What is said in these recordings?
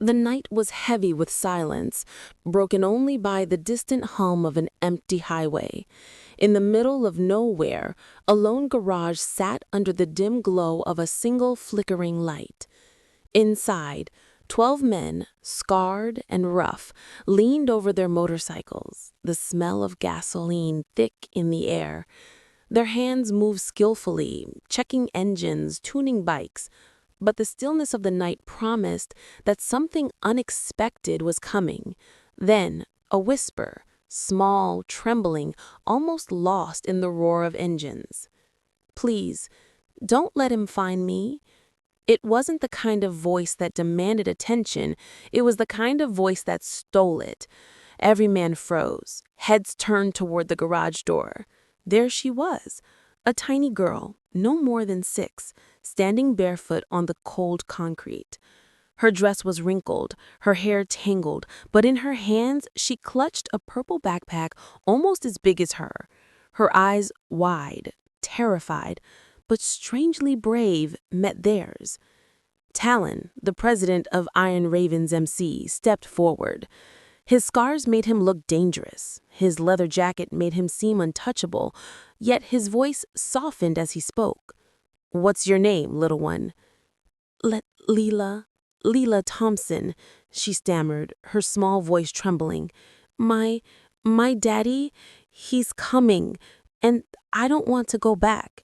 The night was heavy with silence, broken only by the distant hum of an empty highway. In the middle of nowhere, a lone garage sat under the dim glow of a single flickering light. Inside, 12 men, scarred and rough, leaned over their motorcycles, the smell of gasoline thick in the air. Their hands moved skillfully, checking engines, tuning bikes, but the stillness of the night promised that something unexpected was coming. Then, a whisper, small, trembling, almost lost in the roar of engines. "Please, don't let him find me." It wasn't the kind of voice that demanded attention, it was the kind of voice that stole it. Every man froze, heads turned toward the garage door. There she was, a tiny girl, no more than 6, standing barefoot on the cold concrete. Her dress was wrinkled, her hair tangled, but in her hands she clutched a purple backpack almost as big as her. Her eyes wide, terrified, but strangely brave, met theirs. Talon, the president of Iron Raven's MC, stepped forward. His scars made him look dangerous. His leather jacket made him seem untouchable, yet his voice softened as he spoke. "What's your name, little one?" Lila Thompson," she stammered, her small voice trembling. My daddy, he's coming, and I don't want to go back."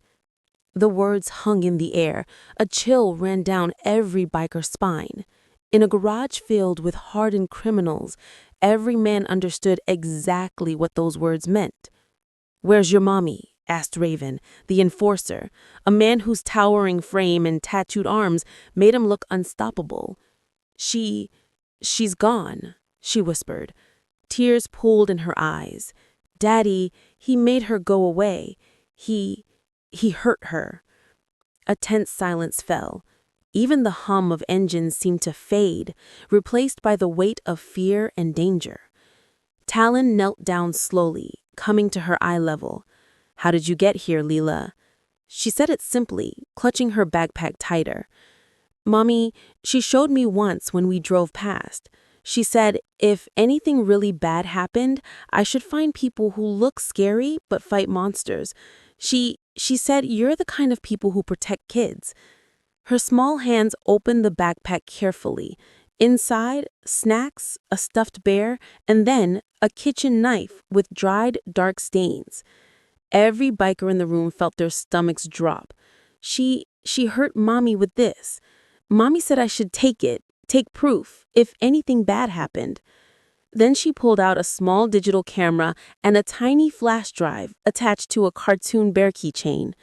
The words hung in the air. A chill ran down every biker's spine. In a garage filled with hardened criminals, every man understood exactly what those words meant. "Where's your mommy?" asked Raven, the enforcer, a man whose towering frame and tattooed arms made him look unstoppable. She's gone," she whispered. Tears pooled in her eyes. "Daddy, he made her go away. He hurt her." A tense silence fell. Even the hum of engines seemed to fade, replaced by the weight of fear and danger. Talon knelt down slowly, coming to her eye level. "How did you get here, Lila?" She said it simply, clutching her backpack tighter. "Mommy, she showed me once when we drove past. She said if anything really bad happened, I should find people who look scary but fight monsters. She said you're the kind of people who protect kids." Her small hands opened the backpack carefully. Inside, snacks, a stuffed bear, and then a kitchen knife with dried, dark stains. Every biker in the room felt their stomachs drop. She hurt Mommy with this. Mommy said I should take it, take proof, if anything bad happened. Then she pulled out a small digital camera and a tiny flash drive attached to a cartoon bear keychain.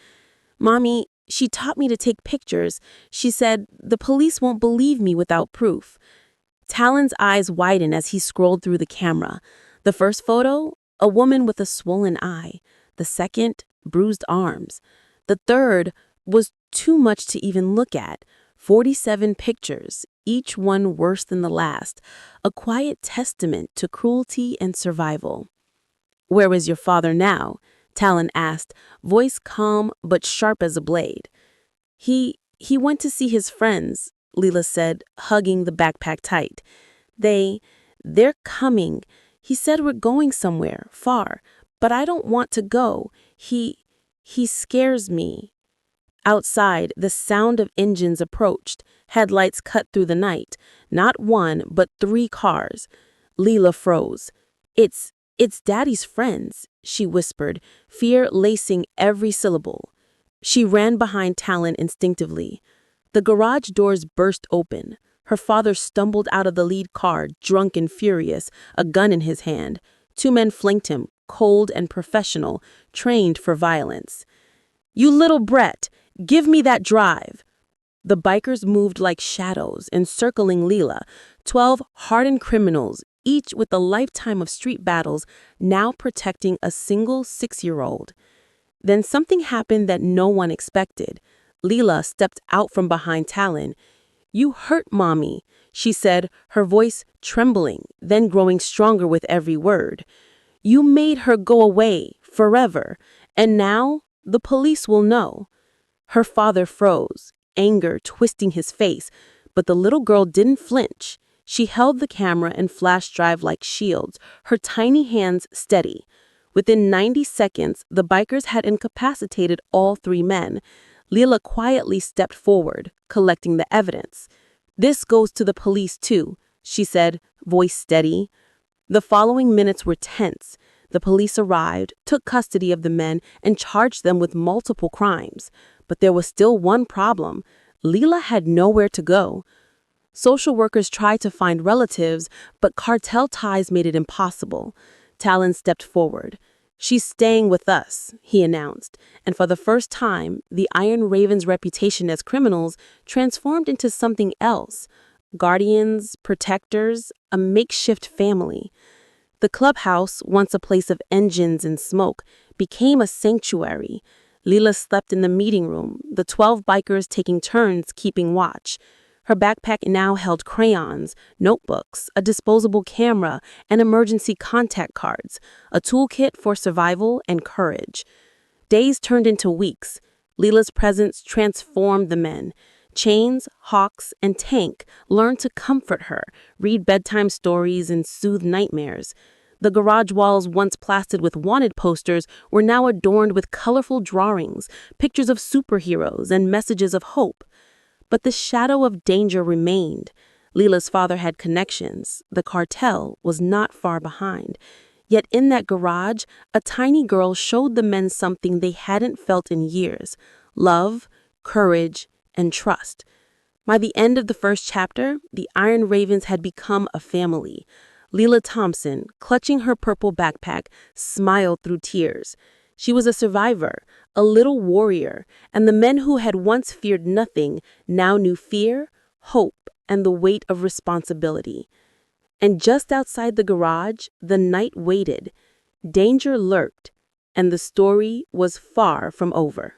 "Mommy, she taught me to take pictures. She said the police won't believe me without proof." Talon's eyes widened as he scrolled through the camera. The first photo, a woman with a swollen eye. The second, bruised arms. The third was too much to even look at. 47 pictures, each one worse than the last, a quiet testament to cruelty and survival. "Where is your father now?" Talon asked, voice calm but sharp as a blade. He went to see his friends," Lila said, hugging the backpack tight. They're coming. He said we're going somewhere, far, but I don't want to go. He scares me." Outside, the sound of engines approached, headlights cut through the night. Not one, but 3 cars. Lila froze. It's Daddy's friends," she whispered, fear lacing every syllable. She ran behind Talon instinctively. The garage doors burst open. Her father stumbled out of the lead car, drunk and furious, a gun in his hand. 2 men flanked him, cold and professional, trained for violence. "You little brat! Give me that drive!" The bikers moved like shadows, encircling Lila, 12 hardened criminals, each with a lifetime of street battles, now protecting a single 6-year-old. Then something happened that no one expected. Lila stepped out from behind Talon. "You hurt Mommy," she said, her voice trembling, then growing stronger with every word. "You made her go away, forever, and now the police will know." Her father froze, anger twisting his face, but the little girl didn't flinch. She held the camera and flash drive like shields, her tiny hands steady. Within 90 seconds, the bikers had incapacitated all three men. Lila quietly stepped forward, collecting the evidence. "This goes to the police too," she said, voice steady. The following minutes were tense. The police arrived, took custody of the men, and charged them with multiple crimes. But there was still one problem. Lila had nowhere to go. Social workers tried to find relatives, but cartel ties made it impossible. Talon stepped forward. "She's staying with us," he announced, and for the first time, the Iron Raven's reputation as criminals transformed into something else. Guardians, protectors, a makeshift family. The clubhouse, once a place of engines and smoke, became a sanctuary. Lila slept in the meeting room, the 12 bikers taking turns keeping watch. Her backpack now held crayons, notebooks, a disposable camera, and emergency contact cards, a toolkit for survival and courage. Days turned into weeks. Lila's presence transformed the men. Chains, Hawks, and Tank learned to comfort her, read bedtime stories, and soothe nightmares. The garage walls, once plastered with wanted posters, were now adorned with colorful drawings, pictures of superheroes, and messages of hope. But the shadow of danger remained. Lila's father had connections. The cartel was not far behind. Yet in that garage, a tiny girl showed the men something they hadn't felt in years: love, courage, and trust. By the end of the first chapter, the Iron Ravens had become a family. Lila Thompson, clutching her purple backpack, smiled through tears. She was a survivor, a little warrior, and the men who had once feared nothing now knew fear, hope, and the weight of responsibility. And just outside the garage, the night waited. Danger lurked, and the story was far from over.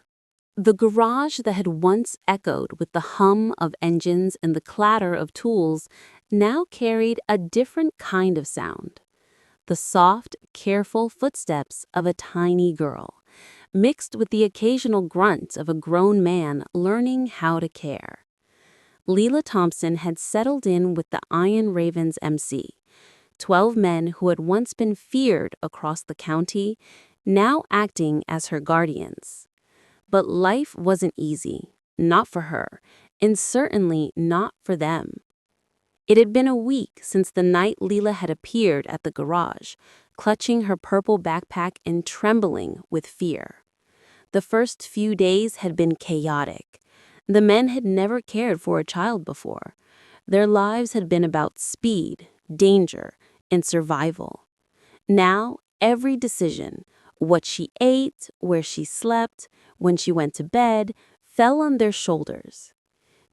The garage that had once echoed with the hum of engines and the clatter of tools now carried a different kind of sound. The soft, careful footsteps of a tiny girl, mixed with the occasional grunt of a grown man learning how to care. Lila Thompson had settled in with the Iron Ravens MC, 12 men who had once been feared across the county, now acting as her guardians. But life wasn't easy, not for her, and certainly not for them. It had been a week since the night Lila had appeared at the garage, clutching her purple backpack and trembling with fear. The first few days had been chaotic. The men had never cared for a child before. Their lives had been about speed, danger, and survival. Now, every decision, what she ate, where she slept, when she went to bed, fell on their shoulders.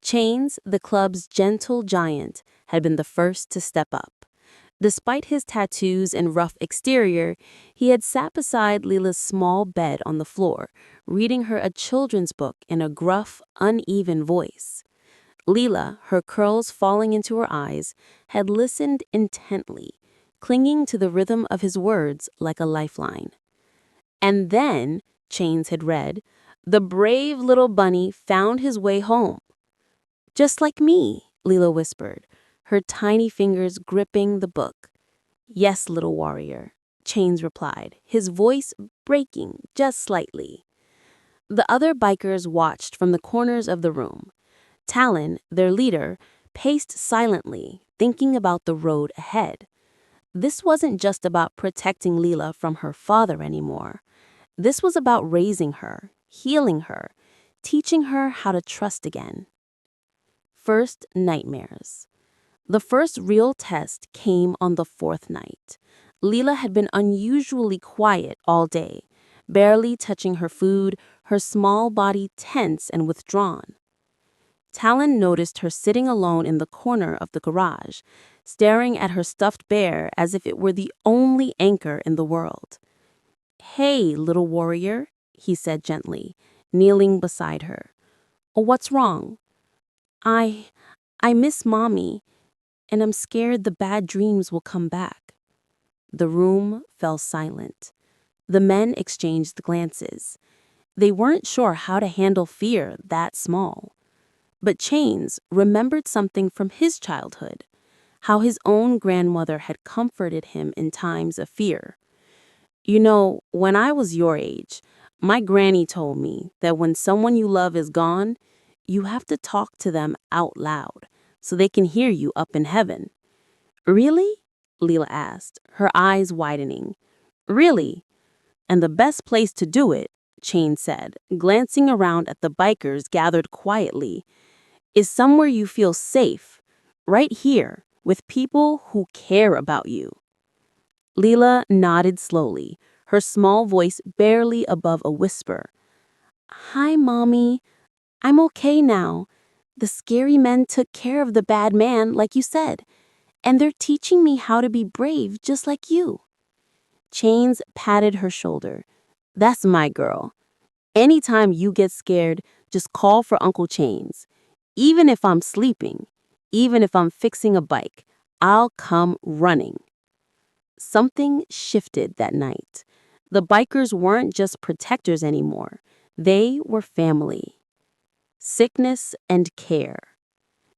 Chains, the club's gentle giant, had been the first to step up. Despite his tattoos and rough exterior, he had sat beside Lila's small bed on the floor, reading her a children's book in a gruff, uneven voice. Lila, her curls falling into her eyes, had listened intently, clinging to the rhythm of his words like a lifeline. And then, Chains had read, "The brave little bunny found his way home." "Just like me," Lila whispered, her tiny fingers gripping the book. "Yes, little warrior," Chains replied, his voice breaking just slightly. The other bikers watched from the corners of the room. Talon, their leader, paced silently, thinking about the road ahead. This wasn't just about protecting Lila from her father anymore. This was about raising her, healing her, teaching her how to trust again. First, nightmares. The first real test came on the fourth night. Lila had been unusually quiet all day, barely touching her food, her small body tense and withdrawn. Talon noticed her sitting alone in the corner of the garage, staring at her stuffed bear as if it were the only anchor in the world. "Hey, little warrior," he said gently, kneeling beside her. "What's wrong?" I miss Mommy, and I'm scared the bad dreams will come back." The room fell silent. The men exchanged glances. They weren't sure how to handle fear that small. But Chains remembered something from his childhood. how his own grandmother had comforted him in times of fear. You know, when I was your age, my granny told me that when someone you love is gone, you have to talk to them out loud so they can hear you up in heaven. Really? Lila asked, her eyes widening. Really? And the best place to do it, Chain said, glancing around at the bikers gathered quietly, is somewhere you feel safe, right here, with people who care about you. Lila nodded slowly, her small voice barely above a whisper. Hi, Mommy. I'm okay now. The scary men took care of the bad man, like you said, and they're teaching me how to be brave just like you. Chains patted her shoulder. That's my girl. Anytime you get scared, just call for Uncle Chains. Even if I'm sleeping, even if I'm fixing a bike, I'll come running. Something shifted that night. The bikers weren't just protectors anymore. They were family. Sickness and care.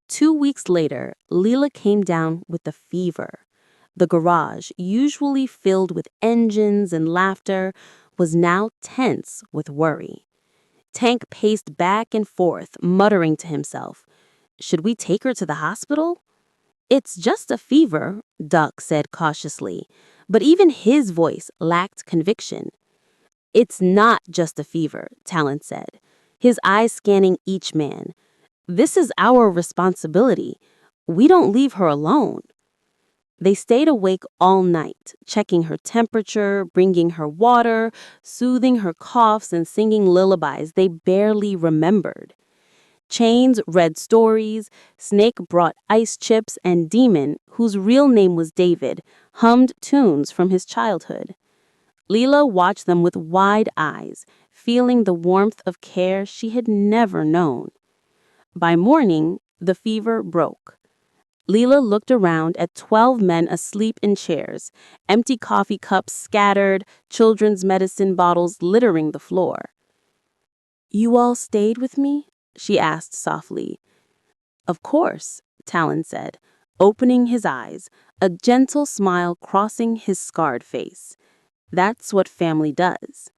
2 weeks later, Lila came down with a fever. The garage, usually filled with engines and laughter, was now tense with worry. Tank paced back and forth, muttering to himself, Should we take her to the hospital? It's just a fever, Duck said cautiously, but even his voice lacked conviction. It's not just a fever, Talon said, his eyes scanning each man. This is our responsibility. We don't leave her alone. They stayed awake all night, checking her temperature, bringing her water, soothing her coughs, and singing lullabies they barely remembered. Chains read stories, Snake brought ice chips, and Demon, whose real name was David, hummed tunes from his childhood. Lila watched them with wide eyes, feeling the warmth of care she had never known. By morning, the fever broke. Lila looked around at 12 men asleep in chairs, empty coffee cups scattered, children's medicine bottles littering the floor. You all stayed with me? She asked softly. Of course, Talon said, opening his eyes, a gentle smile crossing his scarred face. That's what family does.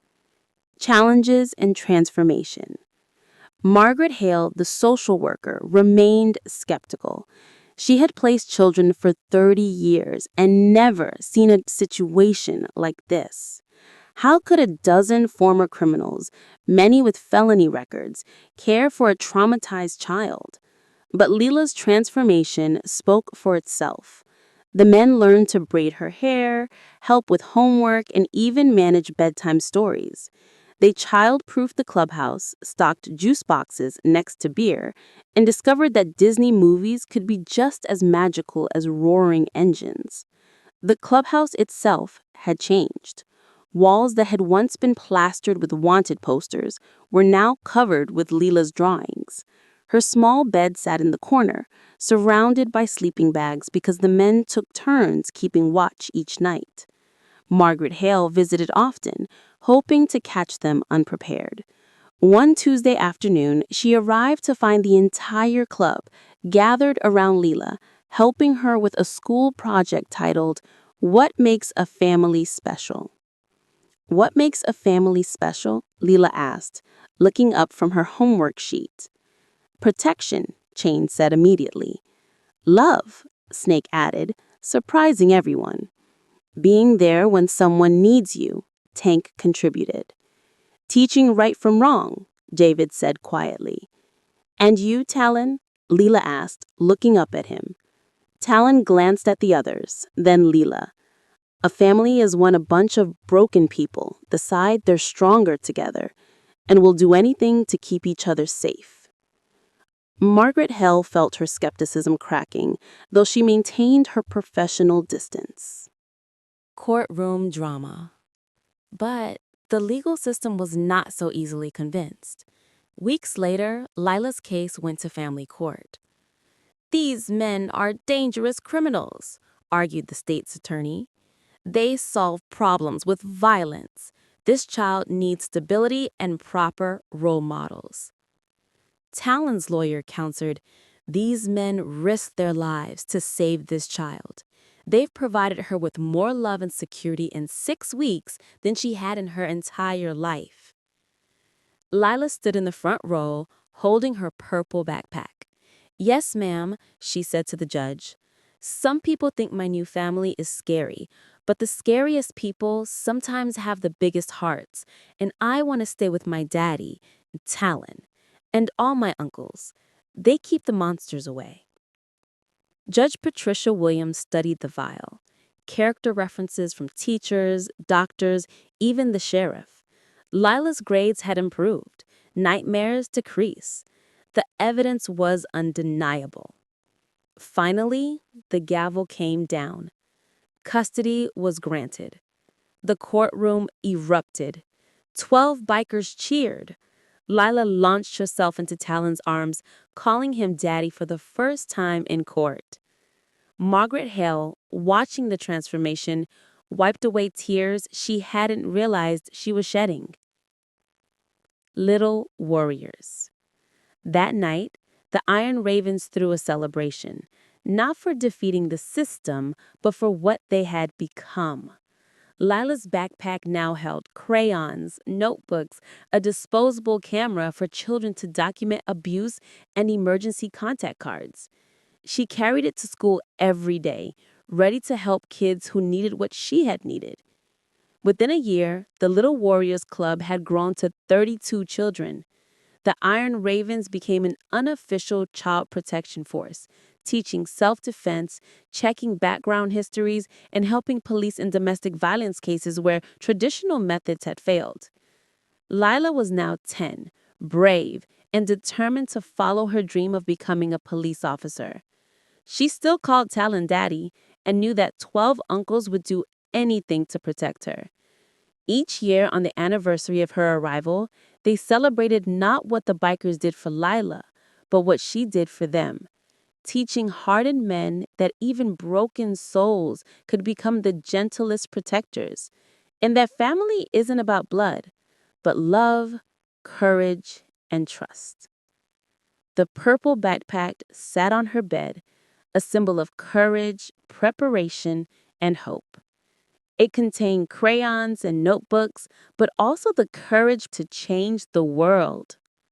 Challenges and transformation. Margaret Hale, the social worker, remained skeptical. She had placed children for 30 years and never seen a situation like this. How could a dozen former criminals, many with felony records, care for a traumatized child? But Lila's transformation spoke for itself. The men learned to braid her hair, help with homework, and even manage bedtime stories. They child-proofed the clubhouse, stocked juice boxes next to beer, and discovered that Disney movies could be just as magical as roaring engines. The clubhouse itself had changed. Walls that had once been plastered with wanted posters were now covered with Lila's drawings. Her small bed sat in the corner, surrounded by sleeping bags because the men took turns keeping watch each night. Margaret Hale visited often, hoping to catch them unprepared. One Tuesday afternoon, she arrived to find the entire club gathered around Lila, helping her with a school project titled, What Makes a Family Special? What makes a family special? Lila asked, looking up from her homework sheet. Protection, Chain said immediately. Love, Snake added, surprising everyone. Being there when someone needs you, Tank contributed. Teaching right from wrong, David said quietly. And you, Talon? Lila asked, looking up at him. Talon glanced at the others, then Lila. A family is when a bunch of broken people decide they're stronger together and will do anything to keep each other safe. Margaret Hale felt her skepticism cracking, though she maintained her professional distance. Courtroom drama. But the legal system was not so easily convinced. Weeks later, Lila's case went to family court. These men are dangerous criminals, argued the state's attorney. They solve problems with violence. This child needs stability and proper role models. Talon's lawyer countered, These men risked their lives to save this child. They've provided her with more love and security in 6 weeks than she had in her entire life. Lila stood in the front row, holding her purple backpack. "Yes, ma'am," she said to the judge. "Some people think my new family is scary, but the scariest people sometimes have the biggest hearts, and I want to stay with my daddy, Talon, and all my uncles. They keep the monsters away." Judge Patricia Williams studied the file. Character references from teachers, doctors, even the sheriff. Lila's grades had improved. Nightmares decreased. The evidence was undeniable. Finally, the gavel came down. Custody was granted. The courtroom erupted. 12 bikers cheered. Lila launched herself into Talon's arms, calling him daddy for the first time in court. Margaret Hale, watching the transformation, wiped away tears she hadn't realized she was shedding. Little warriors. That night, the Iron Ravens threw a celebration, not for defeating the system, but for what they had become. Lila's backpack now held crayons, notebooks, a disposable camera for children to document abuse, and emergency contact cards. She carried it to school every day, ready to help kids who needed what she had needed. Within a year, the Little Warriors Club had grown to 32 children. The Iron Ravens became an unofficial child protection force, teaching self-defense, checking background histories, and helping police in domestic violence cases where traditional methods had failed. Lila was now 10, brave, and determined to follow her dream of becoming a police officer. She still called Talon daddy and knew that 12 uncles would do anything to protect her. Each year on the anniversary of her arrival, they celebrated not what the bikers did for Lila, but what she did for them, teaching hardened men that even broken souls could become the gentlest protectors, and that family isn't about blood, but love, courage, and trust. The purple backpack sat on her bed, a symbol of courage, preparation, and hope. It contained crayons and notebooks, but also the courage to change the world.